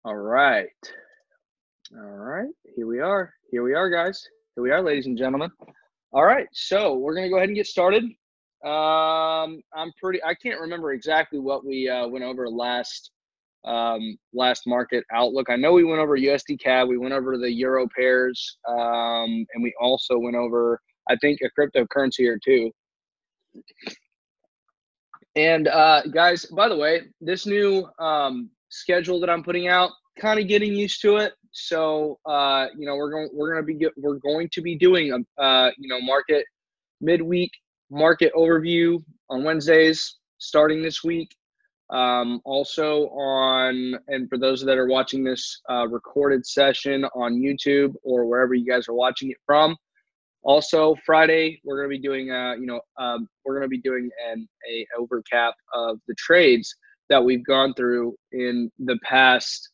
All right. All right. Here we are. Here we are, guys. Here we are, ladies and gentlemen. All right. So we're going to go ahead and get started. I can't remember exactly what we went over last market outlook. I know we went over USD CAD, we went over the Euro pairs, and we also went over, I think, a cryptocurrency or two. And guys, by the way, this new schedule that I'm putting out, kind of getting used to it. So we're going to be doing market midweek market overview on Wednesdays starting this week. Also and for those that are watching this recorded session on YouTube or wherever you guys are watching it from. Also, Friday we're going to be doing a overcap of the trades that we've gone through in the past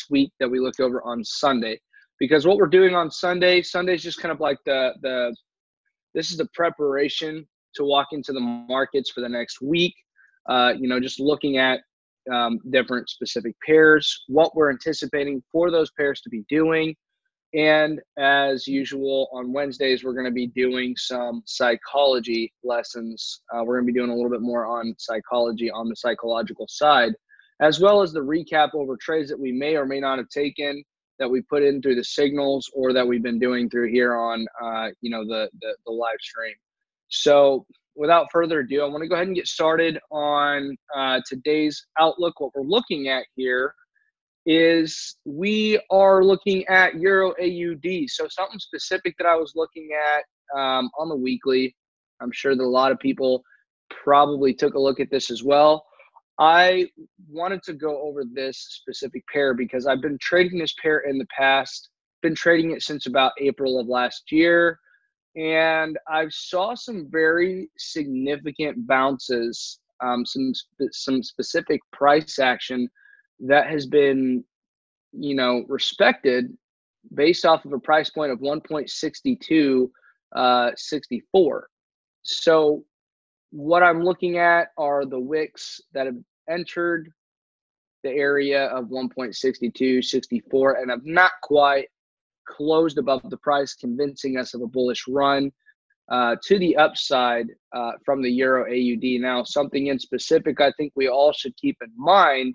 week that we looked over on Sunday. Because what we're doing on Sunday is just kind of like this is the preparation to walk into the markets for the next week. Just looking at different specific pairs, what we're anticipating for those pairs to be doing. And as usual, on Wednesdays, we're going to be doing some psychology lessons. We're going to be doing a little bit more on psychology on the psychological side, as well as the recap over trades that we may or may not have taken, that we put in through the signals, or that we've been doing through here on, the live stream. So without further ado, I want to go ahead and get started on today's outlook. What we're looking at here is we are looking at Euro AUD. So something specific that I was looking at on the weekly. I'm sure that a lot of people probably took a look at this as well. I wanted to go over this specific pair because I've been trading this pair in the past, been trading it since about April of last year. And I saw some very significant bounces, some specific price action that has been, respected based off of a price point of 1.6264. So what I'm looking at are the wicks that have entered the area of 1.6264 and have not quite closed above the price, convincing us of a bullish run to the upside from the Euro AUD. Now, something in specific I think we all should keep in mind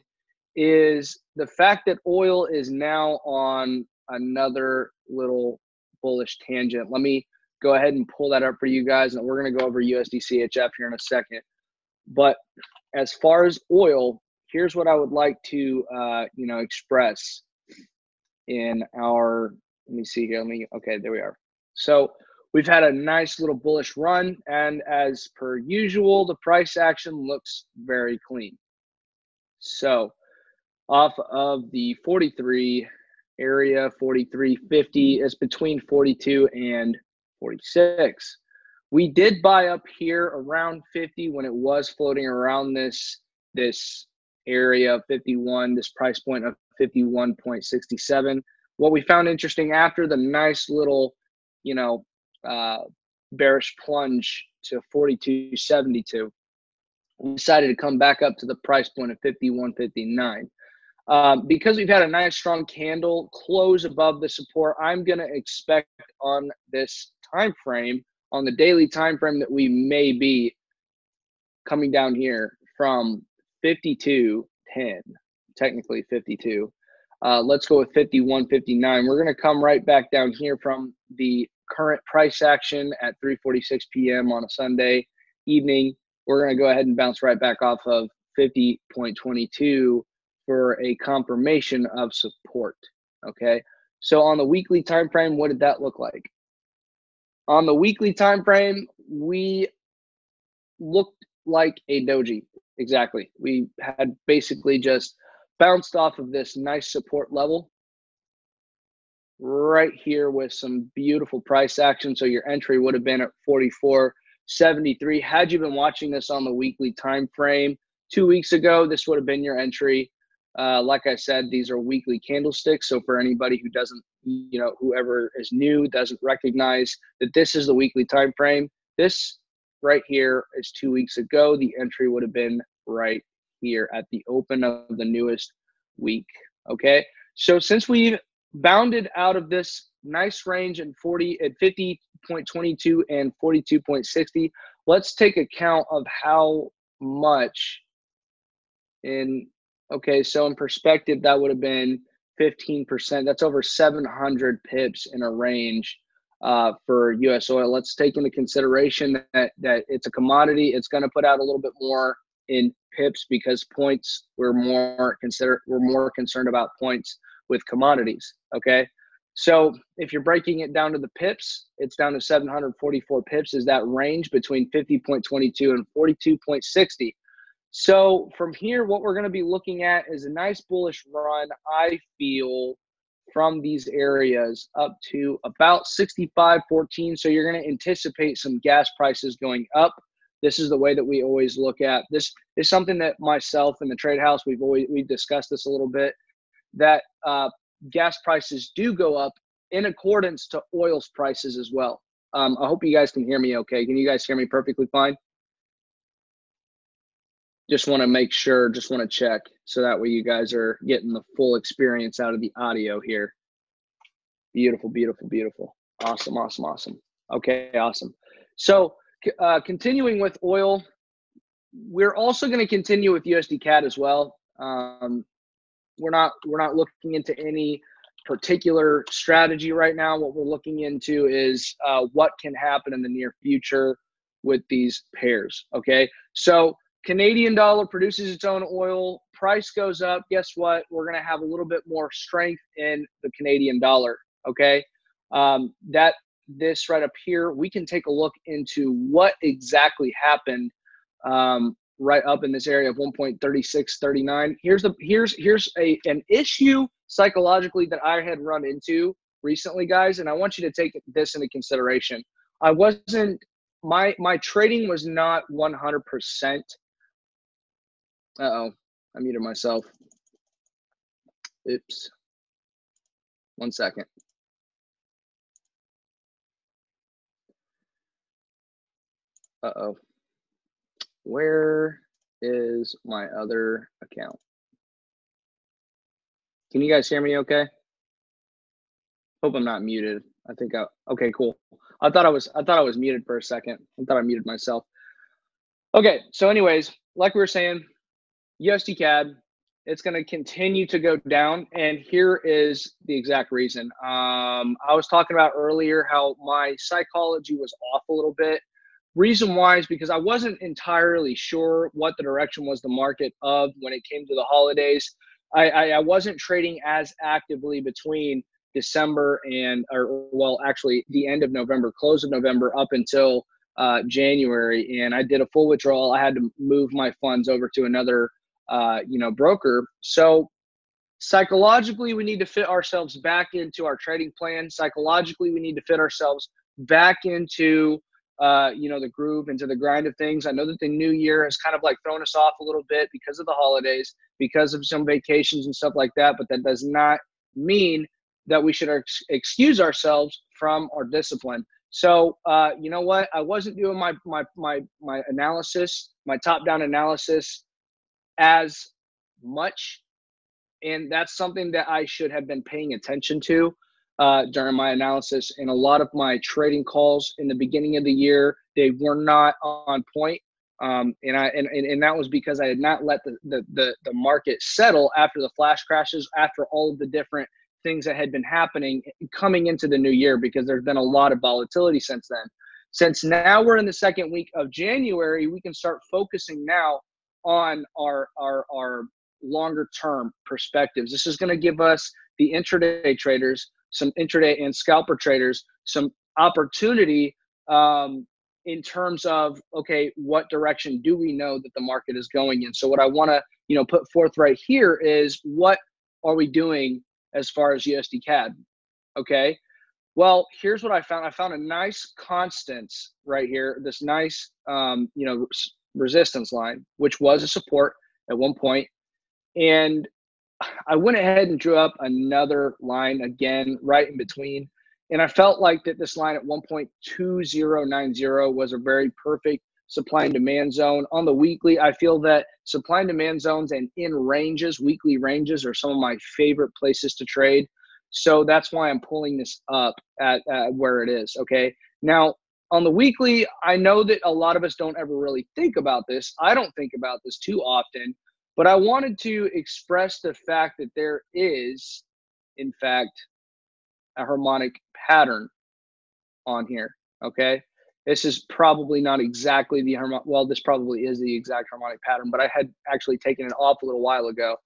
is the fact that oil is now on another little bullish tangent. Let me go ahead and pull that up for you guys, and we're going to go over USD CHF here in a second. But as far as oil, here's what I would like to express in our, let me see here. Okay, there we are. So we've had a nice little bullish run, and as per usual, the price action looks very clean. So off of the 43 area, 43.50 is between 42 and 46. We did buy up here around 50 when it was floating around this area of 51, this price point of 51.67. What we found interesting after the nice little, bearish plunge to 42.72, we decided to come back up to the price point of 51.59. Because we've had a nice strong candle close above the support, I'm going to expect on this time frame, on the daily time frame, that we may be coming down here from 52.10, technically 52. Let's go with 51.59. We're going to come right back down here from the current price action at 3:46 p.m. on a Sunday evening. We're going to go ahead and bounce right back off of 50.22 for a confirmation of support. Okay, so on the weekly time frame, what did that look like? On the weekly time frame, we looked like a doji. Exactly. We had basically just bounced off of this nice support level right here with some beautiful price action. So your entry would have been at 44.73. Had you been watching this on the weekly time frame 2 weeks ago, this would have been your entry. Like I said, these are weekly candlesticks. So for anybody who doesn't, whoever is new, doesn't recognize that this is the weekly time frame, this right here is 2 weeks ago. The entry would have been right here at the open of the newest week. Okay. So since we've bounded out of this nice range at 50.22 and 42.60, let's take account of how much in, okay, so in perspective, that would have been 15%. That's over 700 pips in a range for US oil. Let's take into consideration that it's a commodity. It's going to put out a little bit more in pips because points, we're more concerned about points with commodities. Okay. So if you're breaking it down to the pips, it's down to 744 pips is that range between 50.22 and 42.60. So from here, what we're going to be looking at is a nice bullish run, I feel, from these areas up to about 65.14. So you're going to anticipate some gas prices going up. This is the way that we always look at. This is something that myself and the Trade House, we've discussed this a little bit, that gas prices do go up in accordance to oil's prices as well. I hope you guys can hear me okay. Can you guys hear me perfectly fine? Just want to make sure, just want to check so that way you guys are getting the full experience out of the audio here. Beautiful, beautiful, beautiful. Awesome, awesome, awesome. Okay, awesome. So continuing with oil, we're also going to continue with USD CAD as well. We're not looking into any particular strategy right now. What we're looking into is what can happen in the near future with these pairs. Okay, so Canadian dollar produces its own oil, price goes up. Guess what? We're going to have a little bit more strength in the Canadian dollar. Okay, this right up here, we can take a look into what exactly happened right up in this area of 1.3639. Here's an issue psychologically that I had run into recently, guys, and I want you to take this into consideration. I wasn't my trading was not 100%. Uh-oh, I muted myself. Oops. 1 second. Uh-oh. Where is my other account? Can you guys hear me okay? Hope I'm not muted. Okay, cool. I thought I was muted for a second. I thought I muted myself. Okay, so anyways, like we were saying, USD CAD, it's going to continue to go down, and here is the exact reason. I was talking about earlier how my psychology was off a little bit. Reason why is because I wasn't entirely sure what the direction was the market of when it came to the holidays. I wasn't trading as actively between December actually the end of November, close of November up until January, and I did a full withdrawal. I had to move my funds over to another broker. So psychologically, we need to fit ourselves back into our trading plan. Psychologically, we need to fit ourselves back into the groove, into the grind of things. I know that the new year has kind of like thrown us off a little bit because of the holidays, because of some vacations and stuff like that, but that does not mean that we should excuse ourselves from our discipline. So you know what? I wasn't doing my analysis, my top-down analysis as much, and that's something that I should have been paying attention to during my analysis. And a lot of my trading calls in the beginning of the year, they were not on point, and that was because I had not let the market settle after the flash crashes, after all of the different things that had been happening coming into the new year, because there's been a lot of volatility since then. Since now we're in the second week of January, we can start focusing now on our longer term perspectives. This is going to give us, the intraday traders, some intraday and scalper traders, some opportunity in terms of, okay, what direction do we know that the market is going in? So what I want to put forth right here is, what are we doing as far as USD CAD? Okay, well, here's what I found. I found a nice constants right here, this nice resistance line, which was a support at one point. And I went ahead and drew up another line again right in between. And I felt like that this line at 1.2090 was a very perfect supply and demand zone. On the weekly, I feel that supply and demand zones and in ranges, weekly ranges, are some of my favorite places to trade. So that's why I'm pulling this up at where it is. Okay. Now, on the weekly, I know that a lot of us don't ever really think about this. I don't think about this too often, but I wanted to express the fact that there is, in fact, a harmonic pattern on here. Okay. This is probably not exactly the well, this probably is the exact harmonic pattern, but I had actually taken it off a little while ago.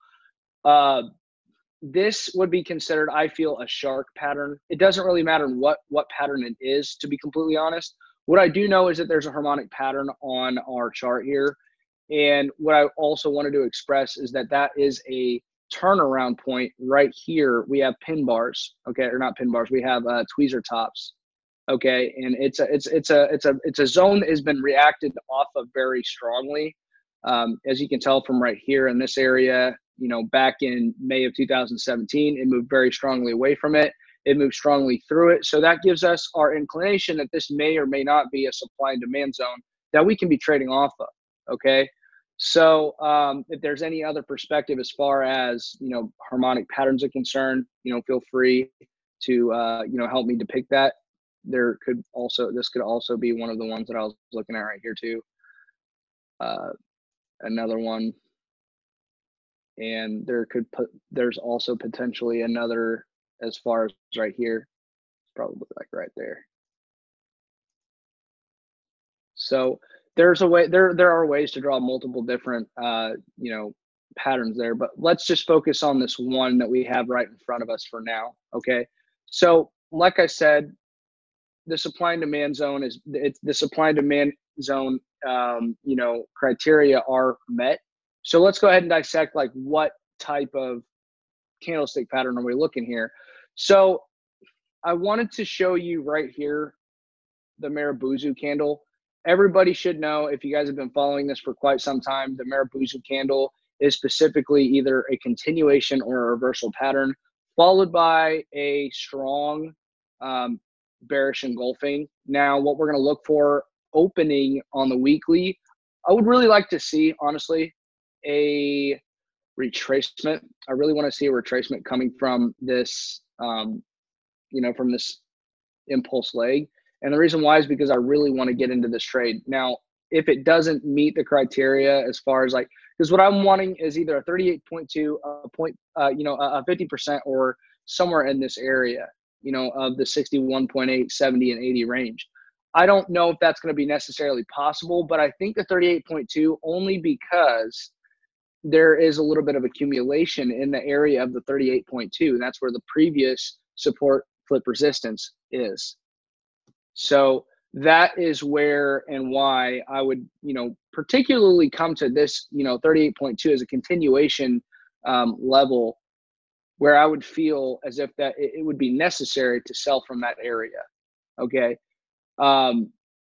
This would be considered, I feel, a shark pattern. It doesn't really matter what pattern it is, to be completely honest. What I do know is that there's a harmonic pattern on our chart here. And what I also wanted to express is that that is a turnaround point right here. We have pin bars, okay, or not pin bars. We have tweezer tops, okay, and it's a zone that has been reacted off of very strongly, as you can tell from right here in this area. You know, back in May of 2017, it moved very strongly away from it. It moved strongly through it. So that gives us our inclination that this may or may not be a supply and demand zone that we can be trading off of. Okay. So if there's any other perspective as far as, you know, harmonic patterns are concerned, you know, feel free to, you know, help me depict that. This could also be one of the ones that I was looking at right here too. Another one. And there's also potentially another as far as right here. It's probably like right there. So there's a way, there are ways to draw multiple different, you know, patterns there, but let's just focus on this one that we have right in front of us for now. Okay. So like I said, the supply and demand zone is the supply and demand zone, you know, criteria are met. So let's go ahead and dissect like what type of candlestick pattern are we looking here. So I wanted to show you right here the Marubozu candle. Everybody should know, if you guys have been following this for quite some time, the Marubozu candle is specifically either a continuation or a reversal pattern, followed by a strong bearish engulfing. Now, what we're going to look for opening on the weekly, I would really like to see, honestly, a retracement. I really want to see a retracement coming from this, you know, from this impulse leg. And the reason why is because I really want to get into this trade. Now, if it doesn't meet the criteria as far as like, because what I'm wanting is either a 38.2, a point, you know, a 50%, or somewhere in this area, you know, of the 61.8, 70, and 80 range. I don't know if that's going to be necessarily possible, but I think the 38.2 only because there is a little bit of accumulation in the area of the 38.2. And that's where the previous support flip resistance is. So that is where and why I would, you know, particularly come to this, you know, 38.2 as a continuation level, where I would feel as if that it would be necessary to sell from that area. Okay.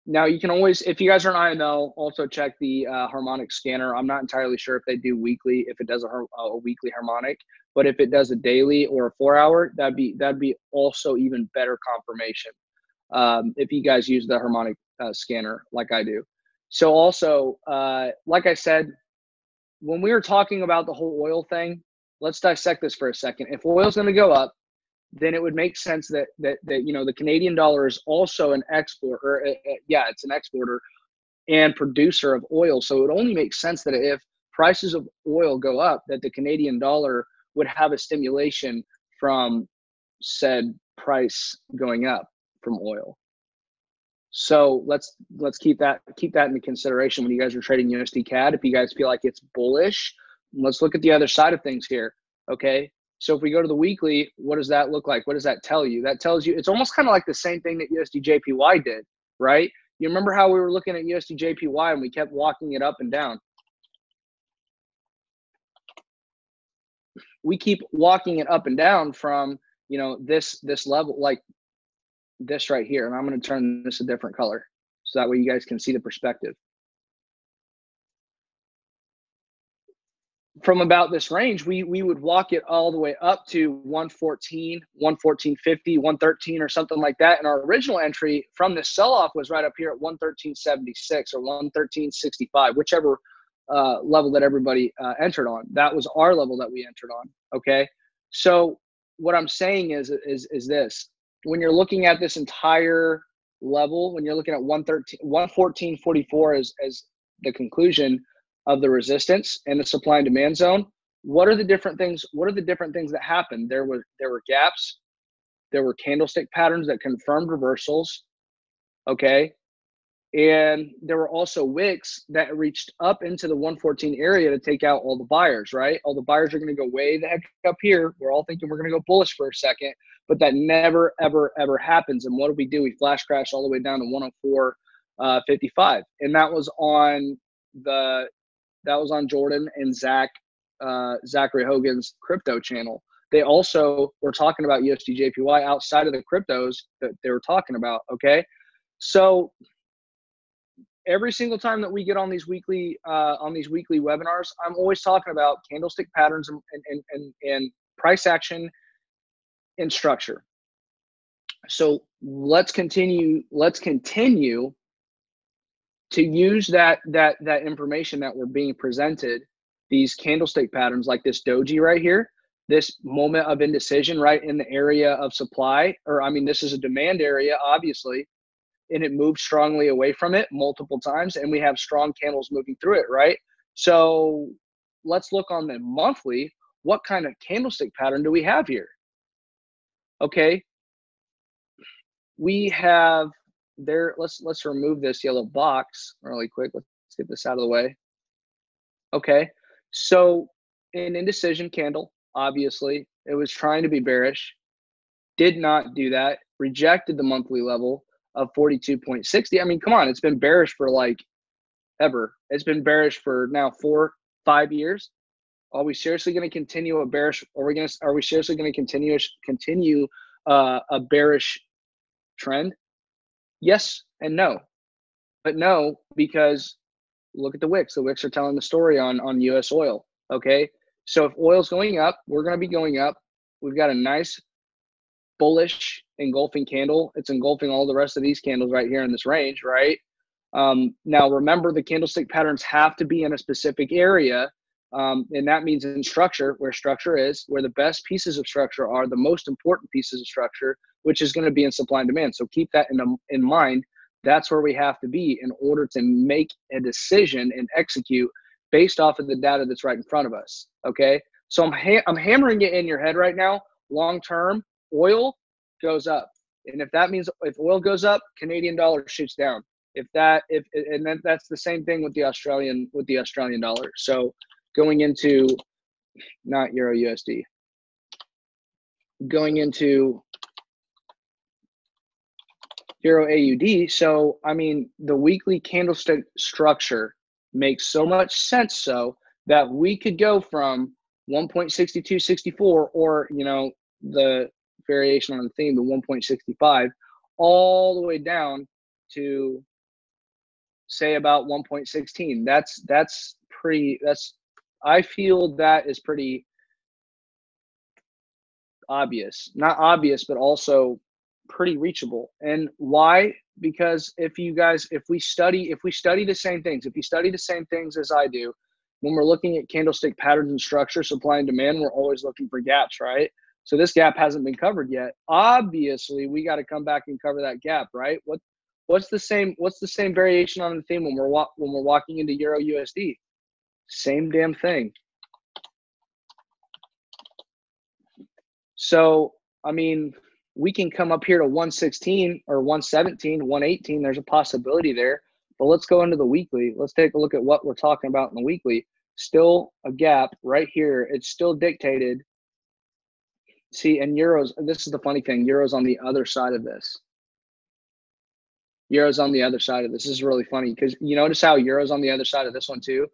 Now you can always, if you guys are an IML, also check the harmonic scanner. I'm not entirely sure if they do weekly, if it does a weekly harmonic, but if it does a daily or a 4-hour, that'd be also even better confirmation. If you guys use the harmonic scanner like I do. So also, like I said, when we were talking about the whole oil thing, let's dissect this for a second. If oil is going to go up, then it would make sense that you know, the Canadian dollar is also an exporter. Yeah, it's an exporter and producer of oil. So it only makes sense that if prices of oil go up, that the Canadian dollar would have a stimulation from said price going up from oil. So let's keep that into consideration when you guys are trading USD CAD. If you guys feel like it's bullish, let's look at the other side of things here. Okay. So if we go to the weekly, what does that look like? What does that tell you? That tells you it's almost kind of like the same thing that USD JPY did, right? You remember how we were looking at USD JPY and we kept walking it up and down? We keep walking it up and down from, you know, this level, like this right here. And I'm going to turn this a different color so that way you guys can see the perspective. from about this range, we would walk it all the way up to 114, 114.50, 113 or something like that. And our original entry from this sell-off was right up here at 113.76 or 113.65, whichever level that everybody entered on. That was our level that we entered on. Okay. So what I'm saying is this: when you're looking at this entire level, when you're looking at 114.44 as the conclusion of the resistance and the supply and demand zone, what are the different things? What are the different things that happened? There were gaps, there were candlestick patterns that confirmed reversals. Okay. And there were also wicks that reached up into the 114 area to take out all the buyers, right? All the buyers are going to go way the heck up here. We're all thinking we're going to go bullish for a second, but that never, ever, ever happens. And what do? We flash crash all the way down to 104.55. And that was on Jordan and Zachary Hogan's crypto channel. They also were talking about USD/JPY outside of the cryptos that they were talking about. Okay. So every single time that we get on these weekly webinars, I'm always talking about candlestick patterns and price action and structure. So let's continue to use that information that we're being presented, these candlestick patterns like this doji right here, this moment of indecision right in the area of supply, or I mean, this is a demand area, obviously, and it moved strongly away from it multiple times, and we have strong candles moving through it, right? So let's look on the monthly. What kind of candlestick pattern do we have here? Okay, we have there. Let's remove this yellow box really quick. Let's get this out of the way. Okay, so an indecision candle, obviously, it was trying to be bearish, did not do that, rejected the monthly level of 42.60. I mean, come on, it's been bearish for like ever. It's been bearish for now 4-5 years. Are we seriously going to continue a bearish? Are we seriously going to continue a bearish trend? Yes and no, but no, because look at the wicks. The wicks are telling the story on U.S. oil. Okay, so if oil's going up, we're going to be going up. We've got a nice bullish engulfing candle. It's engulfing all the rest of these candles right here in this range, right? Now, remember, the candlestick patterns have to be in a specific area, and that means in structure, where structure is, where the best pieces of structure are, the most important pieces of structure, which is going to be in supply and demand. So keep that in mind. That's where we have to be in order to make a decision and execute based off of the data that's right in front of us. Okay, so I'm hammering it in your head right now. Long term, oil goes up, and if that means if oil goes up, Canadian dollar shoots down. And then that's the same thing with the Australian dollar. So going into not Euro USD, going into Euro AUD. So I mean, the weekly candlestick structure makes so much sense so that we could go from 1.6264 or the variation on the theme, the 1.65, all the way down to say about 1.16. I feel that is pretty obvious. Not obvious, but also pretty reachable. And why? Because if we study the same things, if you study the same things as I do, when we're looking at candlestick patterns and structure, supply and demand, we're always looking for gaps, right? So this gap hasn't been covered yet. Obviously, we got to come back and cover that gap, right? What's the same variation on the theme when we're walking into Euro USD? Same damn thing. So, I mean, we can come up here to 116 or 117, 118. There's a possibility there. But let's go into the weekly. Let's take a look at what we're talking about in the weekly. Still a gap right here. It's still dictated. See, and euros, this is the funny thing. Euros on the other side of this. Euros on the other side of this. This is really funny because you notice how euros on the other side of this one too.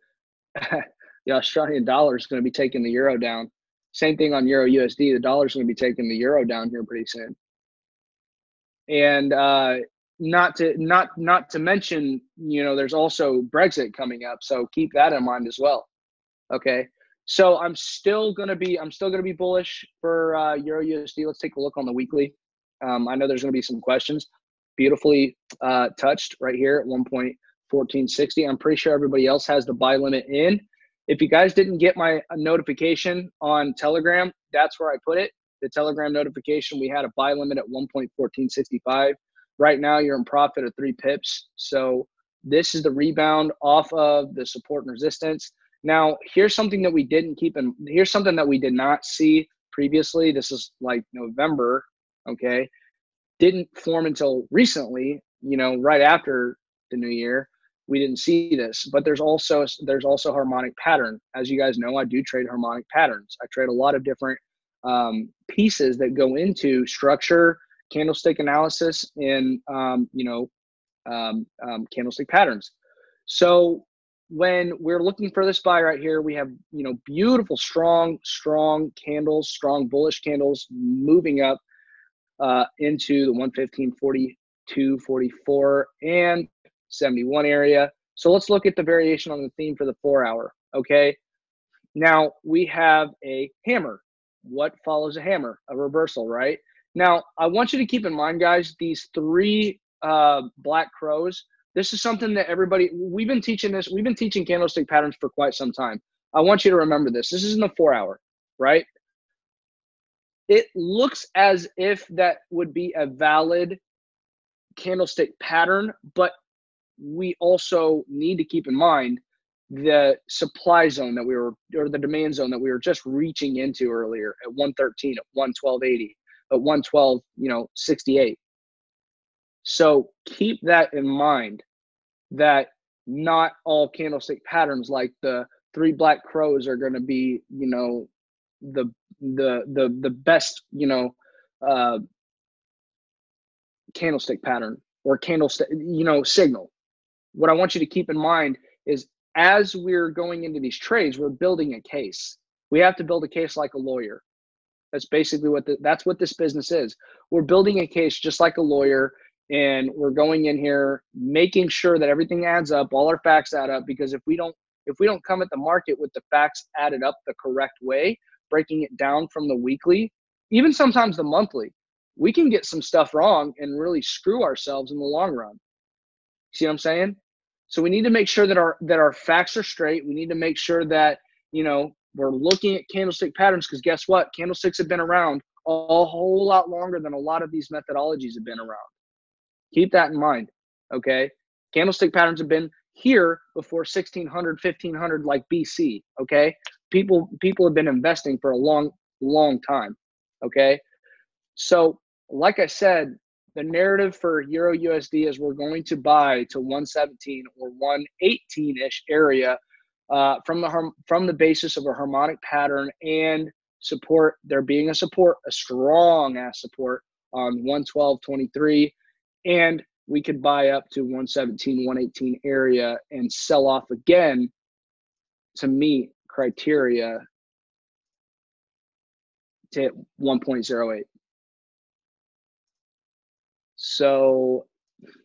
The Australian dollar is going to be taking the euro down. Same thing on Euro USD. The dollar is going to be taking the euro down here pretty soon. And not to mention, there's also Brexit coming up. So keep that in mind as well. Okay. So I'm still gonna be bullish for Euro USD. Let's take a look on the weekly. I know there's gonna be some questions. Beautifully touched right here at 1.1460. I'm pretty sure everybody else has the buy limit in. If you guys didn't get my notification on Telegram, that's where I put it. The Telegram notification, we had a buy limit at 1.1465. Right now, you're in profit of 3 pips. So this is the rebound off of the support and resistance. Now, here's something that we didn't keep in. Here's something that we did not see previously. This is like November, okay? Didn't form until recently, right after the new year. We didn't see this, but there's also harmonic pattern. As you guys know, I do trade harmonic patterns. I trade a lot of different pieces that go into structure, candlestick analysis, and candlestick patterns. So when we're looking for this buy right here, we have beautiful, strong candles, strong bullish candles moving up into the 115, 42, 44, and 71 area. So let's look at the variation on the theme for the 4-hour. Okay. Now we have a hammer. What follows a hammer? A reversal, right? Now I want you to keep in mind, guys, these 3 black crows. This is something that we've been teaching this. We've been teaching candlestick patterns for quite some time. I want you to remember this. This is in the 4-hour, right? It looks as if that would be a valid candlestick pattern, but we also need to keep in mind the supply zone that or the demand zone that we were just reaching into earlier at 113, at 112.80, at 112, 68. So keep that in mind, that not all candlestick patterns like the 3 black crows are going to be, the best, candlestick pattern or candlestick, signal. What I want you to keep in mind is as we're going into these trades, we're building a case. We have to build a case like a lawyer. That's basically that's what this business is. We're building a case just like a lawyer, and we're going in here making sure that everything adds up, all our facts add up, because if we don't come at the market with the facts added up the correct way, breaking it down from the weekly, even sometimes the monthly, we can get some stuff wrong and really screw ourselves in the long run. See what I'm saying? So we need to make sure that our facts are straight. We need to make sure that, we're looking at candlestick patterns, because guess what? Candlesticks have been around a whole lot longer than a lot of these methodologies have been around. Keep that in mind, okay? Candlestick patterns have been here before 1600, 1500, like BC, okay? People have been investing for a long time, okay? So like I said, the narrative for Euro USD is we're going to buy to 117 or 118-ish area from the basis of a harmonic pattern and support. There being a strong ass support on 112.23, and we could buy up to 117, 118 area and sell off again to meet criteria to hit 1.08. So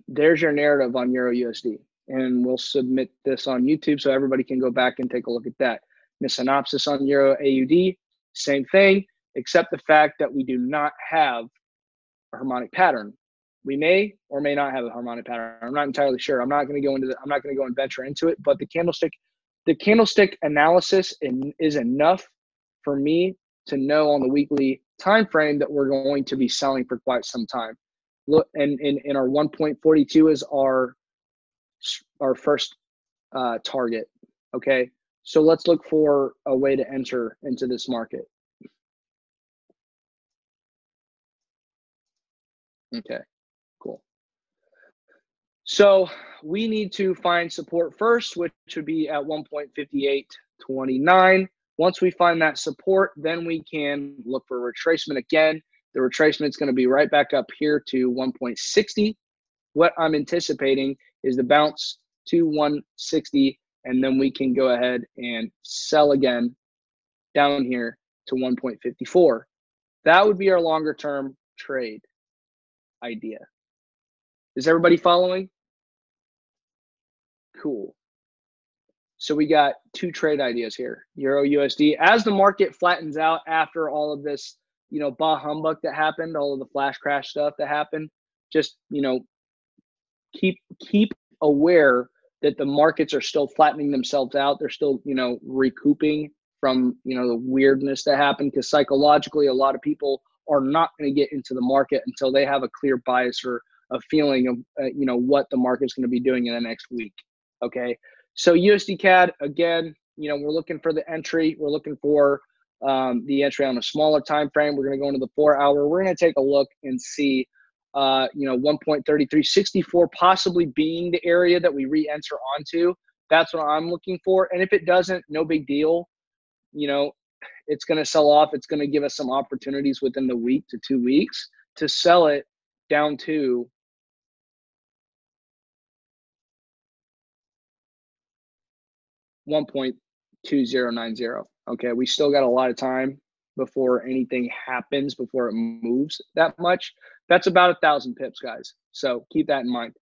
there's your narrative on Euro USD, and we'll submit this on YouTube so everybody can go back and take a look at that. The synopsis on Euro AUD, same thing, except the fact that we do not have a harmonic pattern. We may or may not have a harmonic pattern. I'm not entirely sure. I'm not going to go and venture into it, but the candlestick analysis is enough for me to know on the weekly time frame that we're going to be selling for quite some time. Look, and our 1.42 is our first target. Okay, so let's look for a way to enter into this market. Okay, cool. So we need to find support first, which would be at 1.5829. Once we find that support, then we can look for retracement again. The retracement is going to be right back up here to 1.60. What I'm anticipating is the bounce to 160, and then we can go ahead and sell again down here to 1.54. That would be our longer term trade idea. Is everybody following? Cool. So we got two trade ideas here. Euro USD. As the market flattens out after all of this, bah humbug that happened, all of the flash crash stuff that happened, just, keep aware that the markets are still flattening themselves out. They're still, recouping from, the weirdness that happened, because psychologically a lot of people are not going to get into the market until they have a clear bias or a feeling of, what the market's going to be doing in the next week. Okay. So USD CAD, again, we're looking for the entry. We're looking for the entry on a smaller time frame. We're going to go into the 4 hour. We're going to take a look and see 1.3364 possibly being the area that we re-enter onto. That's what I'm looking for. And if it doesn't, no big deal. It's going to sell off. It's going to give us some opportunities within the week to 2 weeks to sell it down to 1.2090. Okay, we still got a lot of time before anything happens, before it moves that much. That's about 1,000 pips, guys. So keep that in mind.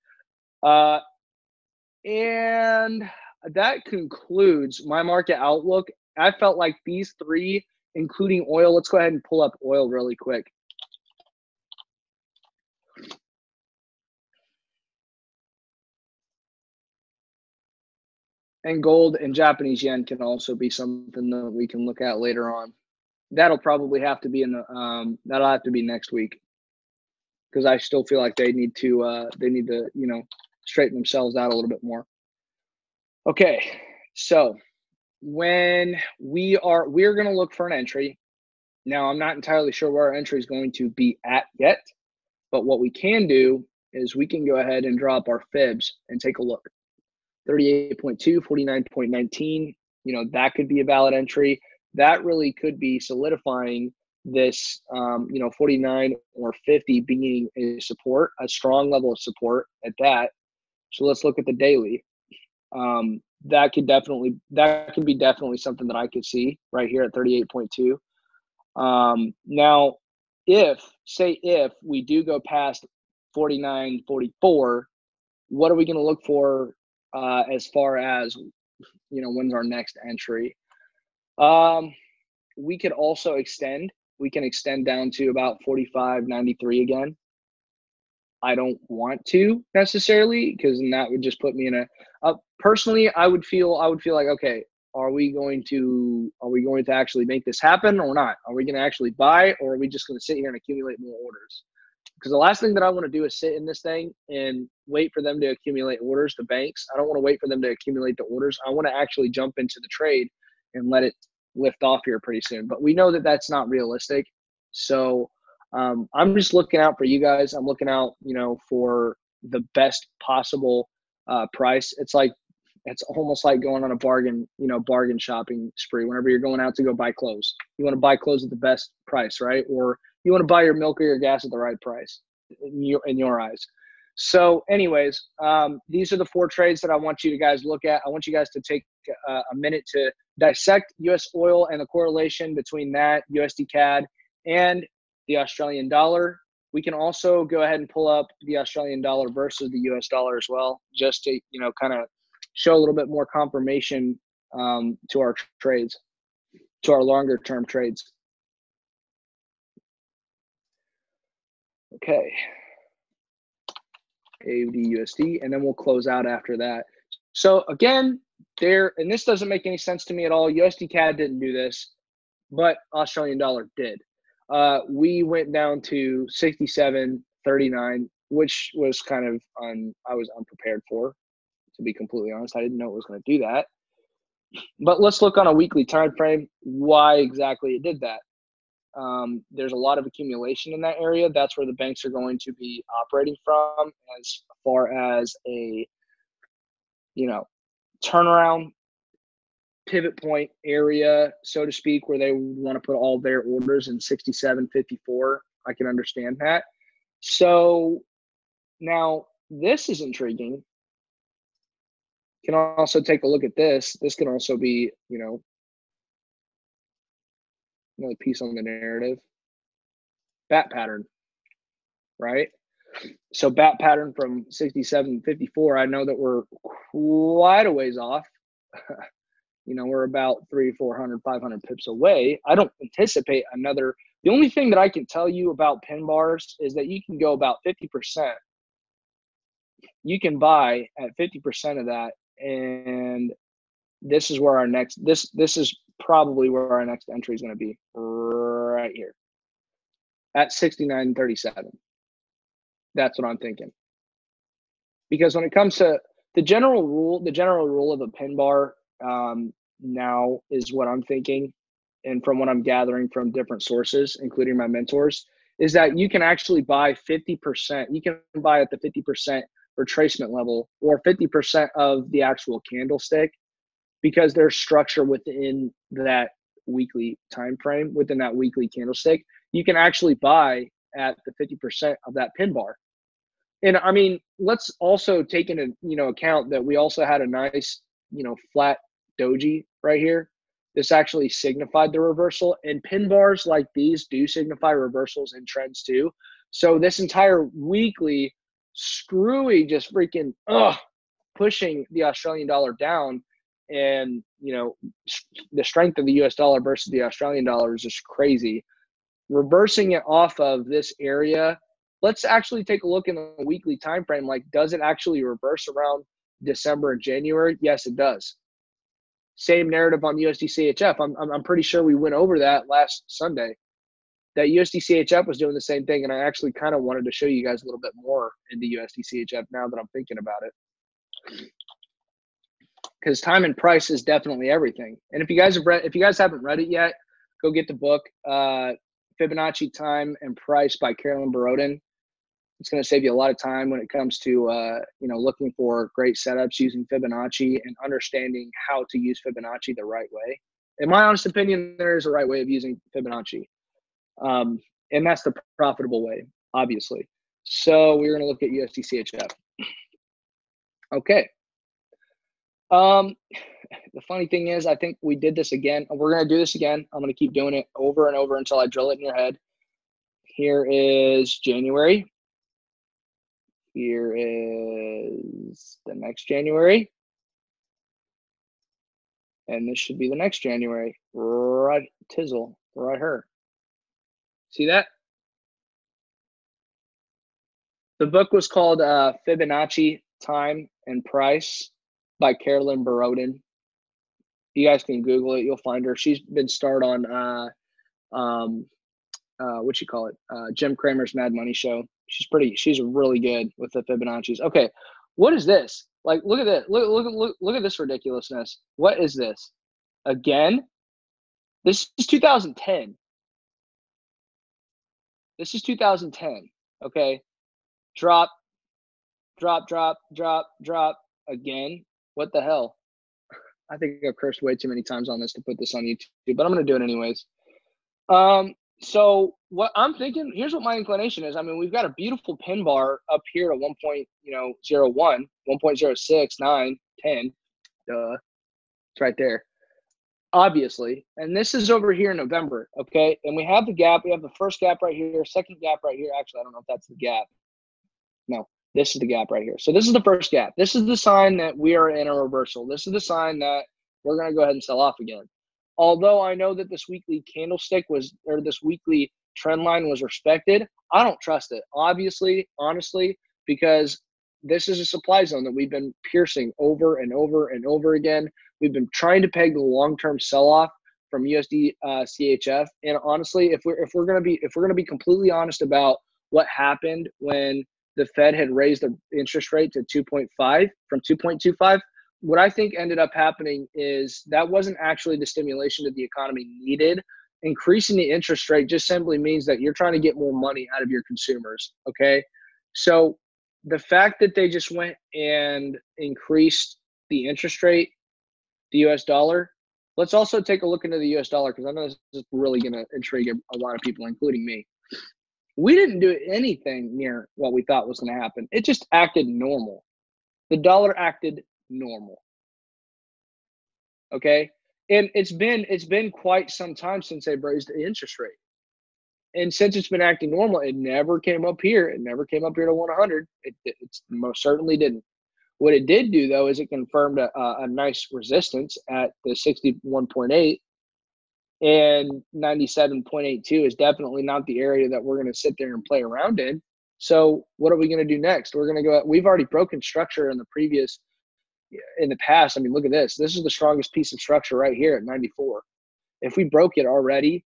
And that concludes my market outlook. I felt like these three, including oil, let's go ahead and pull up oil really quick. And gold and Japanese yen can also be something that we can look at later on. That'll probably have to be that'll have to be next week, because I still feel like they need to straighten themselves out a little bit more. Okay, so when we're going to look for an entry. Now, I'm not entirely sure where our entry is going to be at yet, but what we can do is we can go ahead and drop our fibs and take a look. 38.2, 49.19, that could be a valid entry. That really could be solidifying this, 49 or 50 being a support, a strong level of support at that. So let's look at the daily. That can be definitely something that I could see right here at 38.2. Now, if we do go past 49.44, what are we going to look for as far as, when's our next entry? We could also extend. We can extend down to about 45.93 again. I don't want to necessarily, because then that would just put me in a personally, I would feel like, okay, are we going to actually make this happen or not? Are we going to actually buy, or are we just going to sit here and accumulate more orders? Because the last thing that I want to do is sit in this thing and wait for them to accumulate orders, the banks. I don't want to wait for them to accumulate the orders. I want to actually jump into the trade and let it lift off here pretty soon. But we know that that's not realistic. So I'm just looking out for you guys. I'm looking out, for the best possible price. It's almost like going on a bargain shopping spree. Whenever you're going out to go buy clothes, you want to buy clothes at the best price, right? Or you want to buy your milk or your gas at the right price in your eyes. So anyways, these are the 4 trades that I want you to guys look at. I want you guys to take a minute to dissect US oil and the correlation between that, USD CAD, and the Australian dollar. We can also go ahead and pull up the Australian dollar versus the US dollar as well, just to, kind of show a little bit more confirmation to our trades, to our longer term trades. Okay. AUD USD, and then we'll close out after that. So again, and this doesn't make any sense to me at all. USD CAD didn't do this, but Australian dollar did. We went down to 67.39, which was kind of I was unprepared for, to be completely honest. I didn't know it was going to do that. But let's look on a weekly time frame why exactly it did that. There's a lot of accumulation in that area. That's where the banks are going to be operating from, as far as a, turnaround pivot point area, so to speak, where they want to put all their orders in 67.54. I can understand that. So now this is intriguing. You can also take a look at this. This can also be, another piece on the narrative. Bat pattern, right? So bat pattern from 67.54. I know that we're quite a ways off we're about 300, 400, 500 pips away. I don't anticipate another. The only thing that I can tell you about pin bars is that you can go about 50%. You can buy at 50% of that, and this is where our next this is probably where our next entry is going to be, right here at 69.37. That's what I'm thinking. Because when it comes to the general rule of a pin bar now is what I'm thinking, and from what I'm gathering from different sources, including my mentors, is that you can actually buy 50%. You can buy at the 50% retracement level or 50% of the actual candlestick, because there's structure within that weekly time frame, within that weekly candlestick. You can actually buy at the 50% of that pin bar. And I mean, let's also take into account that we also had a nice flat doji right here. This actually signified the reversal, and pin bars like these do signify reversals and trends too. So this entire weekly screwy, just freaking pushing the Australian dollar down, and the strength of the US dollar versus the Australian dollar is just crazy. Reversing it off of this area, let's actually take a look in the weekly time frame. Like, does it actually reverse around December and January? Yes, it does. Same narrative on USD CHF. I'm pretty sure we went over that last Sunday, that USD CHF was doing the same thing, and I actually kind of wanted to show you guys a little bit more into USD CHF now that I'm thinking about it, because time and price is definitely everything. And if you guys haven't read it yet, go get the book, Fibonacci Time and Price by Carolyn Borodin. It's going to save you a lot of time when it comes to looking for great setups using Fibonacci and understanding how to use Fibonacci the right way. In my honest opinion, there is a right way of using Fibonacci, and that's the profitable way, obviously. So we're going to look at USD CHF. Okay. The funny thing is, I think we did this again. We're going to do this again. I'm going to keep doing it over and over until I drill it in your head. Here is January. Here is the next January. And this should be the next January. Right tizzle, right here. See that? The book was called Fibonacci Time and Price by Carolyn Borodin. You guys can Google it. You'll find her. She's been starred on Jim Cramer's Mad Money Show. She's really good with the Fibonacci's. Okay, what is this? Like, look at this. Look at this ridiculousness. What is this? Again? This is 2010. This is 2010. Okay. Drop. Again. What the hell? I think I've cursed way too many times on this to put this on YouTube, but I'm going to do it anyways. So what I'm thinking, here's what my inclination is. I mean, we've got a beautiful pin bar up here at 1.01, 1.06, 9, 10. Duh. It's right there, obviously. And this is over here in November, okay? And we have the gap. We have the first gap right here, second gap right here. Actually, I don't know if that's the gap. No, this is the gap right here. So this is the first gap. This is the sign that we are in a reversal. This is the sign that we're going to go ahead and sell off again. Although I know that this weekly candlestick this weekly trend line was respected, I don't trust it. Obviously, honestly, because this is a supply zone that we've been piercing over and over and over again. We've been trying to peg the long-term sell-off from USD CHF. And honestly, if we're gonna be completely honest about what happened when the Fed had raised the interest rate to 2.5 from 2.25. What I think ended up happening is that wasn't actually the stimulation that the economy needed. Increasing the interest rate just simply means that you're trying to get more money out of your consumers, okay? So the fact that they just went and increased the interest rate, the US dollar, let's also take a look into the US dollar, because I know this is really going to intrigue a lot of people, including me. We didn't do anything near what we thought was going to happen. It just acted normal. The dollar acted normal. Okay. And it's been quite some time since they've raised the interest rate. And since it's been acting normal, it never came up here. It never came up here to 100. It most certainly didn't. What it did do, though, is it confirmed a nice resistance at the 61.8, and 97.82 is definitely not the area that we're going to sit there and play around in. So what are we going to do next? We're going to go – we've already broken structure in the past. I mean, look at this. This is the strongest piece of structure right here at 94. If we broke it already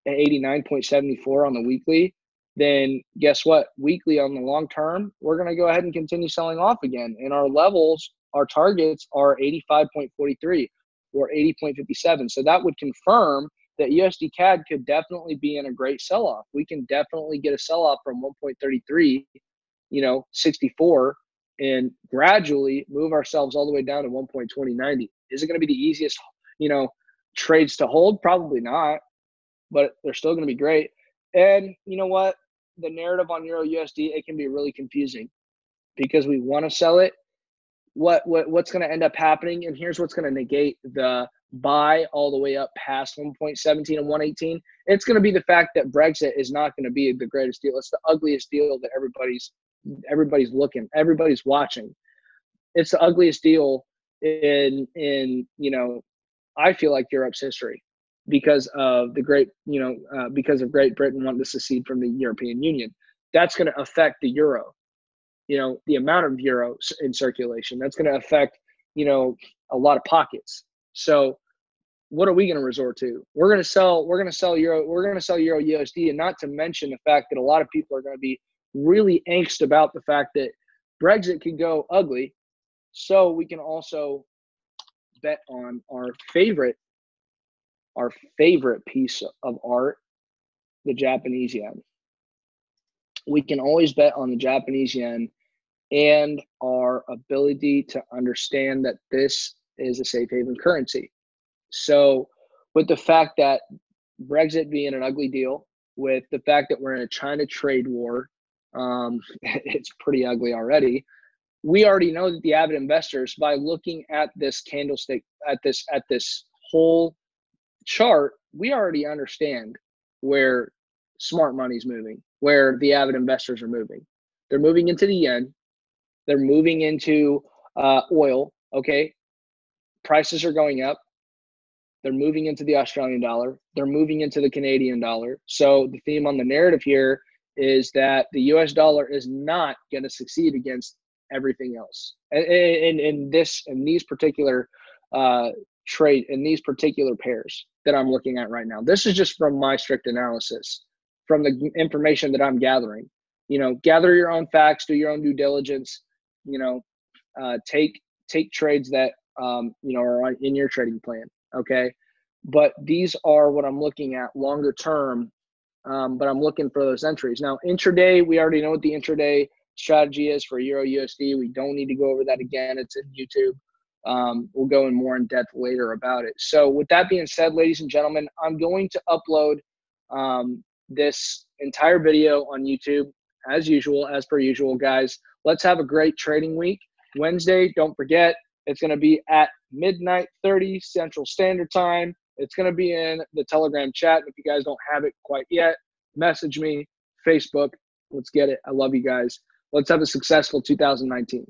at 89.74 on the weekly, then guess what? Weekly on the long term, we're going to go ahead and continue selling off again. And our levels, our targets are 85.43 or 80.57. So that would confirm that USD CAD could definitely be in a great sell-off. We can definitely get a sell-off from 1.33, 64, and gradually move ourselves all the way down to 1.2090. Is it going to be the easiest, trades to hold? Probably not, but they're still going to be great. And you know what? The narrative on Euro USD, it can be really confusing because we want to sell it. What's going to end up happening, and here's what's going to negate the buy all the way up past 1.17 and 118. It's going to be the fact that Brexit is not going to be the greatest deal. It's the ugliest deal that everybody's looking, everybody's watching. It's the ugliest deal in I feel like Europe's history because of because of Great Britain wanting to secede from the European Union. That's going to affect the euro. The amount of euros in circulation, that's going to affect, a lot of pockets. So what are we going to resort to? We're going to sell euro USD, and not to mention the fact that a lot of people are going to be really angst about the fact that Brexit could go ugly. So we can also bet on our favorite piece of art, the Japanese yen. We can always bet on the Japanese yen and our ability to understand that this is a safe haven currency. So with the fact that Brexit being an ugly deal, with the fact that we're in a China trade war, it's pretty ugly already. We already know that the avid investors, by looking at this candlestick, at this whole chart, we already understand where smart money's moving, where the avid investors are moving. They're moving into the yen. They're moving into oil. Okay, prices are going up. They're moving into the Australian dollar. They're moving into the Canadian dollar. So the theme on the narrative here is that the US dollar is not going to succeed against everything else. And in these particular in these particular pairs that I'm looking at right now. This is just from my strict analysis, from the information that I'm gathering. Gather your own facts, do your own due diligence. Take trades that are in your trading plan. Okay, but these are what I'm looking at longer term. But I'm looking for those entries. Now, intraday, we already know what the intraday strategy is for Euro USD. We don't need to go over that again. It's in YouTube. We'll go in more in depth later about it. So with that being said, ladies and gentlemen, I'm going to upload this entire video on YouTube as per usual, guys. Let's have a great trading week. Wednesday, don't forget, it's going to be at midnight 30 Central Standard Time. It's going to be in the Telegram chat. If you guys don't have it quite yet, message me, Facebook. Let's get it. I love you guys. Let's have a successful 2019.